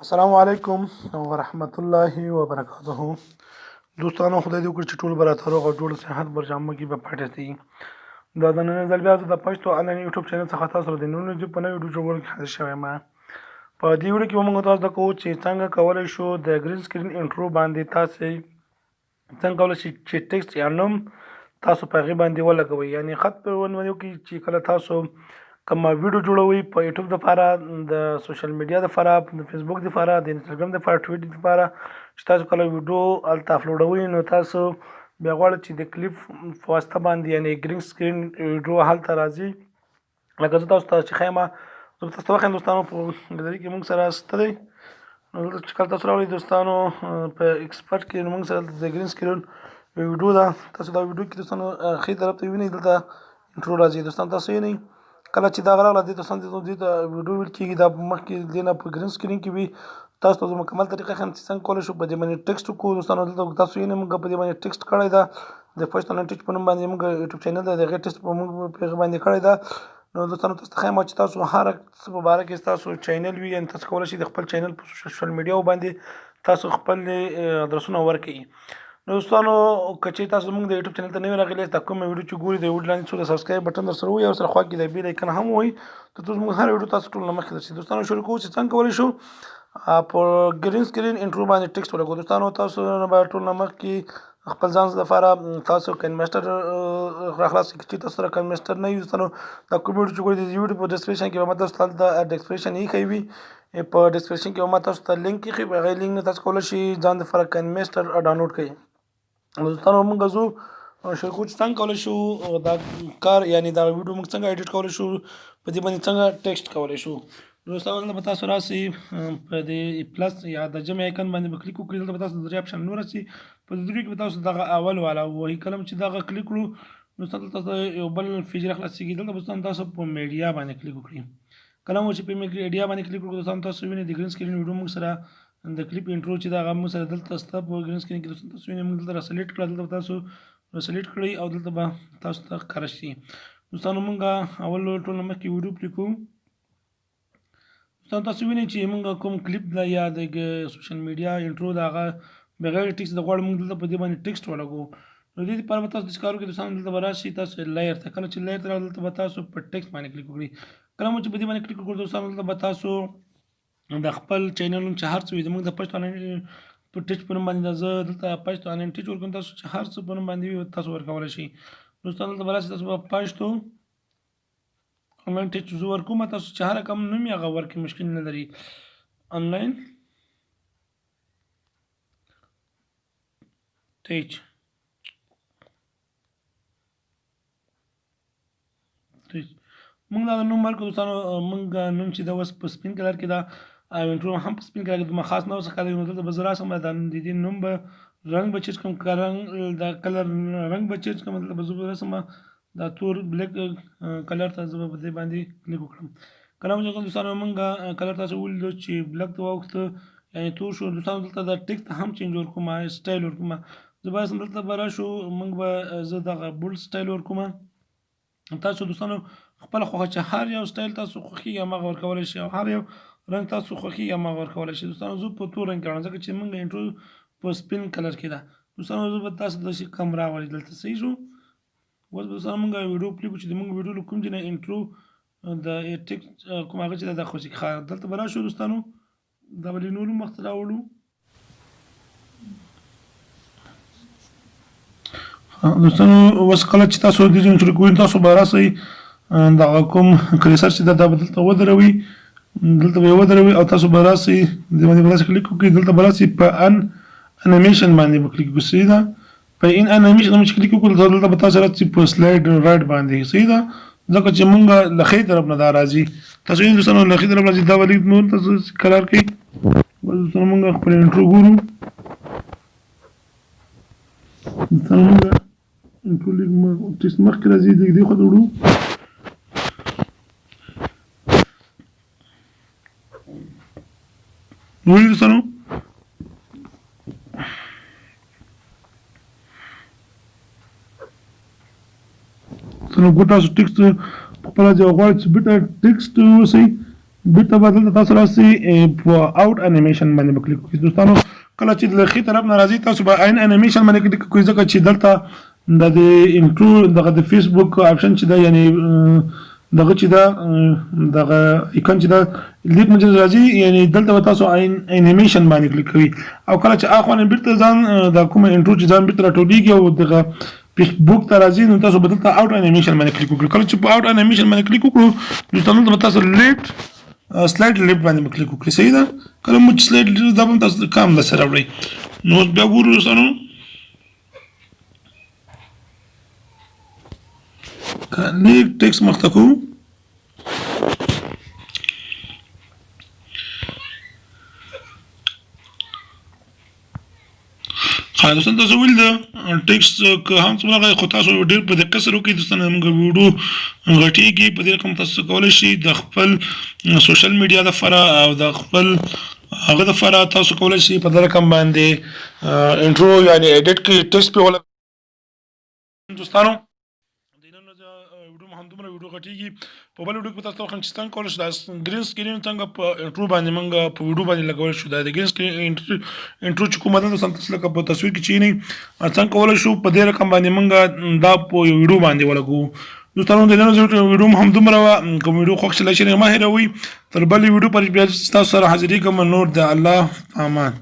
السلام علیکم ورحمت الله وبرکاته دوستانو خدای دې وکړي چې ټول به راته روغ او جوړ صحت برجامه کې به پاتې شي دا د نن ځل بیا زه د پښتو انلاین یوټیوب چینل څخه تاسو سره د نوو نوي په نوې ویډیو جوړولو کې حاضر شوی یم په دې ویډیو کې به موږ تاسو ته کوو چې څنګه کولی شو د ګرین سکرین انټرو باندې تاسې څنګه کولی شئ چې ټکسټ یا نوم تاسو په هغې باندې ولګوئ یعنې خط په ونیو کې چې کله تاسو کومه ویډیو جوړوئ په یوټیوب دپاره د سوشل میډیا دپاره د فیسبوک دپاره د انسټاګرام دپاره ټویټر دپاره چې تاسو کله ویډیو هلته اپلوډوئ نو تاسو بیا غواړئ چې د کلیپ په واسطه باندې یعنې ګرین سکرین ویډیو هلته راځي لکه زه تاسو ته چې ښیم زه به تاسو ته وښیم دوستانو په ګالري کې موږ سره شته دی نو دلته چې کله تاسو راوړئ دوستانو په ایکسپرټ کې موږ سره د ګرین سکرین ویډیو ده تاسو دا ویډیو کې دوستانو ښي طرف ته وینئ دلته انټرو راځي دوستان تاسو وینئ کله چې دا راغله دې ته دې ته ویډیو ویل کېږي دا مخکې دې نه په ګرین سکرین کې وي تاسو ته مکمل طریقه ښیم چې څنګه کولی شو په دې باندې ټکسټ وکړو دوستانو دلته تاسو وینئ موږ په دې باندې ټکسټ کړی ده د پښتو انلاین ټیچ په نوم باندې موږ یوټیوب چینل ده د هغې ټکسټ په موږ په هغې باندې کړی ده نو دوستانو تاسو ته ښیم چې تاسو هر څه په باره کې ستاسو چینل وي یعنې تاسو کولی شئ د خپل چینل په سوشل میډیاو باندې تاسو خپل ادرسونه ورکړئ نو دوستانو که چېرې تاسو زموږ د یوټیوب چینل ته نوي راغلي یاست دا کومه ویډیو چې ګورئ د ویډیو لاندې څو د سبسکریب بټن درسره ووایي او سره خوا کې د بیل ایکن هم ووایي تر څو زموږ هر ویډیو تاسو ټول نه مخکې درشي دوستانو شروع کوو چې څنګه کولی شو په ګرین سکرین انټرو باندې ټکسټ ولګو دوستانو تاسو نه باید ټول نه مخکې خپل ځان دپاره تاسو کمفیوټر راخلاص کړئ چې تاسو سره کمفیوټر نه وي دوستانو دا کوم ویډیو چې ګورئ د ویډیو په ډسکرپشن کې به ما تاسو ته هلته ډسکرپشن ایښی وي په ډسکرپشن کې به ما تاسو ته لینک ایښی په هغې لینک نه تاسو کولی شئ ځان دپاره کمفیوټر ډاونلوډ کړئ دوستانو موږ ځو شروع کوو چې څنګه کولی شو دا کار یعنې دا ویډیو موږ څنګه ایډیټ کولی شو په دې باندې څنګه ټکسټ کولی شو دوستانو دلته به تاسو راسئ په دې پلس یا د جمع ایکن باندې به کلیک وکړئ دلته به تاسو د درې اپشن نور راسي په دې درې کې به تاسو دغه اول والا وهي کله چې دغه کلیک کړو دوستانو دلته تاسو یو بل فیچر خلاصېږي دلته به دوستانو تاسو په میډیا باندې کلیک وکړئ کله مو چې په میډیا باندې کلیک وکړو دوستانو تاسو وینئ د ګرین سکرین ویډیو موږ سره د کلیپ انټرو چې دا هغه موږ سره دلته شته په ګرین سکرین کې دوستانو تاسو وینئ موږ دلته راسلیکټ کړه دلته به تاسو راسلیکټ کړئ او دلته به تاسو ته ښکاره شي دوستانو موږ اول ټول نه مخکې ویډیو پرې کوو دوستانو تاسو وینئ چې موږ کوم کلیپ ده یا د سوشل میډیا انټرو د هغه بغیر ټکسټ د غواړو موږ دلته په دې باندې ټکسټ ولګو نو دې دپاره به تاسو داسې کار وکړئ دوستانو دلته به راشئ تاسو لایر ته کله چې لایر ته راغلئ دلته به تاسو په ټکسټ باندې کلیک وکړئ کله مو چې په دې باندې کلیک وکړو دوستانو دلته به تاسو د خپل چینل نوم چې هر څه وي زموږ د پښتو انلاین په ټیچ په نوم باندې زه دلته پښتو انلاین ټیچ ورکوم تاسو چې هر څه په نوم باندې وي تاسو ورکولی شئ دوستانو دلته به راشئ تاسو به پښتو انلاین ټیچ زه ورکوم تاسو چې هر کوم نوم یې هغه ورکړئ مشکل نه لري انلاین ټیچ موږ دا نوم ورکړو دوستانو موږ نوم چې دا اوس په سپین کلر کې دا انټرو هم په سپین کلر کې دومره خاص نه ورڅخه دی نو دلته به زه راسم د دې نوم به رنګ به چینج کړم رنګ د کلر رنګ به چینج کړم دلته به زه به راسم دا تور بلیک کلر ته زه به په دې باندې کلیک وکړم کله مو چې دوستانو موږ کلر تاسو ولیدو چې بلیک ته واوښته یعنې تور شو دوستانو دلته دا ټیکسټ هم چینج ورکوم سټایل ورکوم زه به راسم دلته به راشو موږ به زه دغه بولډ سټایل ورکوم تاسو دوستانو خپل خوښه چې هر یو سټایل تاسو خوښیږي هماغه ورکولی شئ او هر یو رنګ تاسو خوښیږي هماغه ورکولی شئ دوستانو زه په تور رنګ کې راوړم ځکه چې موږ انټرو په سپین کلر کې ده دوستانو زه به تاسو داسې کم راولئ دلته صحیح شو اوس به دوستانو موږ ویډیو پلی کړو چې د موږ ویډیو له کوم ځای نه انټرو د ټکسټ کوم هغه چې ده دا خوښي دلته به راشو دوستانو دا به نور مخته راوړو دوستانو اوس کله چې تاسو دې ځای شروع کوئ تاسو به راسئ دغه کوم کریسر چې دا به دلته ودروي دلته به یې ودروي او تاسو به راسئ دې باندې به داسې کلیک وکړئ دلته به راسئ په انیمیشن باندې به کلیک وکړئ صحیح ده په ان انیمیشن باندې چې کلیک وکړو دلته به تاسو راسئ په سلایډ رایټ باندې صحیح ده ځکه چې موږ له ښي طرف نه دا راځي تاسو وینئ دوستانو له ښي طرف راځي دا به لږ نور تاسو کلر کوئ بس دوستانو موږ خپل انټرو ګورو دوستانو موږ انټرو لږ ټیسټ مخکې راځي لږ دې خواته وړو وینئ دوستانو ګوره تاسو ټکسټ په خپله ځای غواړئ چې بیټه ټکسټ اوسئ بیرته به دلته تاسو راسئ په اوټ انیمیشن باندې به کلیک وکړئ دوستانو. کله چې د ښي طرف نه راځي تاسو به عین انیمیشن باندې کلیک وکړئ ځکه چې دلته د انټرو دغه د فیسبوک آپشن چې ده یعنې دغه چې ده دغه ایکن چې ده لیک مجلس راځي یعنې دلته به تاسو انیمیشن باندې کلیک کوئ او کله چې اخوا نه بیرته ځان د کومه انټرو چې ځان بیرته راټولیږي او دغه فیسبوک ته راځي نو تاسو به دلته اوټ انیمیشن باندې کلیک وکړئ. کله چې په اوټ انیمیشن باندې کلیک وکړو دوستانو دلته به تاسو لیټ سلایډ لیفټ باندې کلیک وکړئ. صحیح ده. کله مو چې سلایډ لیفټ دا به تاسو کام د سره وړئ. نو بیا ګورو دوستانو لیک ټیکس مخته کوو دوستان تاسو ویل ده ټیکس که هم څومره خو تاسو ډېر په دقت سره وکړئ دوستان زموږ ویډیو غټېږي په دې رقم تاسو کولی شئ د خپل سوشل میډیا دپاره او د خپل هغه دپاره تاسو کولی شئ په دې رقم باندې انټرو یعنې ایډیټ کړئ ټیکس پرې ولګوئ. دوستانو د نن ورځې ویډیو مو همدومره ویډیو غټېږي په بل ویډیو کې به تاسو ته وښیم چې څنګه کولی شو دا ګرین سکرین څنګه په انټرو باندې موږ په ویډیو باندې لګولی شو. دا د ګرین سکرین انټرو چې کومه ده دوستان تاسو لکه په تصویر کې چې وینئ څنګه کولی شو په دې رقم باندې موږ دا په یو ویډیو باندې ولګوو. دوستانو د نن ورځې ویډیو مو همدومره وه. کوم ویډیو خوښ شي لایک شیر مه هېروئ. تر بلې ویډیو پورې بیا ستاسو سره حاضرېږم. نور د الله امان.